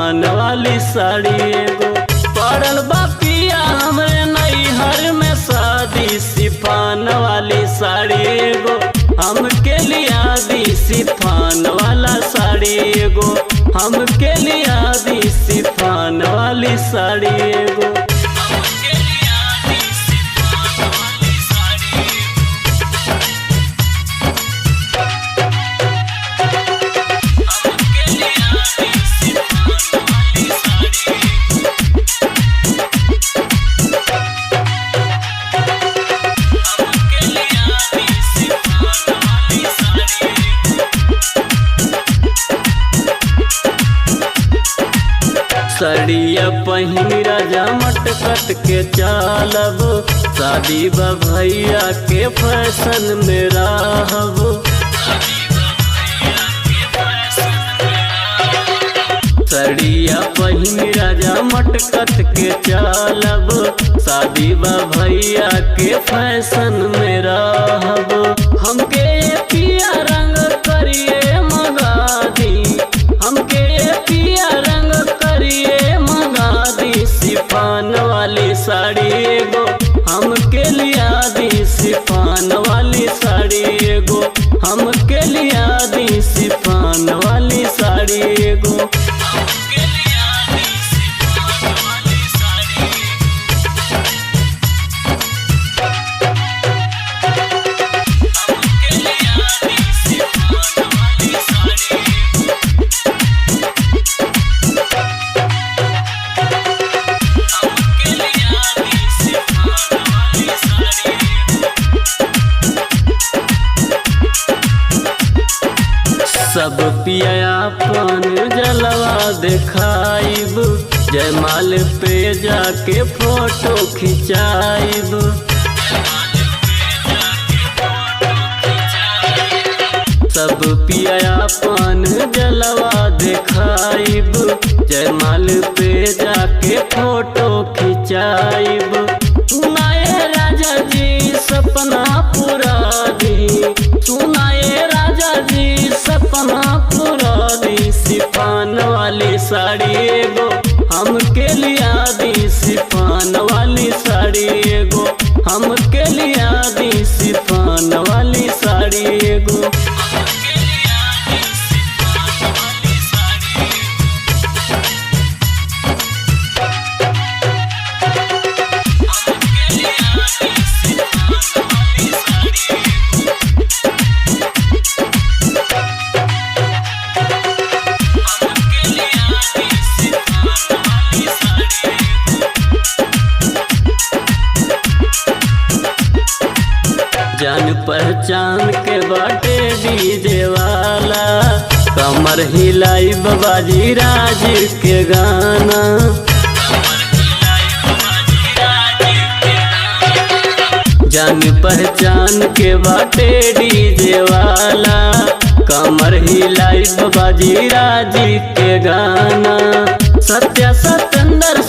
सिफान वाली साड़ी एगो। पड़ल बा पिया हमरे नैहर में शादी, सिफान वाली साड़ी एगो हमके लिया दी। सिफान वाला साड़ी एगो हमके लिया दी। सिफान वाली साड़ी एगो। सड़िया पहिन राजा मटकट के चालब, शादी बा भैया के फैशन में रहब। सड़िया पहिन राजा मटकट के चालब, शादी बा भैया के फैशन में रहब। हमके पिया रंग करिए मंगा दी, हमके पिया रंग करिए मंगा दी। सिफान वाली साड़ी एगो हमके लिया दी। सिफान वाली साड़ी एगो हमके लिया दी। सिफान वाली साड़ी एगो। सब पिया अपन जलवा दिखाइब, जयमाल पे जाके फोटो खिंचाइब। सब पिया अपन जलवा दिखाइब, जयमाल पे जाके फोटो खिंचाइब। सुनाए राजा जी सपना पूरा दी, सुनाए राजा जी सपना पूरा दी। सिफान वाली साड़ी एगो हमके लिया दी। सिफान वाली साड़ी एगो हमके लिया दी। सिफान वाली साड़ी एगो। जान पहचान के बाटे डीजे वाला, कमर हिलाई बाबाजी राज के गाना। जान पहचान के बाटे डीजे वाला, कमर हिलाई बाबाजी राज के गाना। सत्य सतेंद्र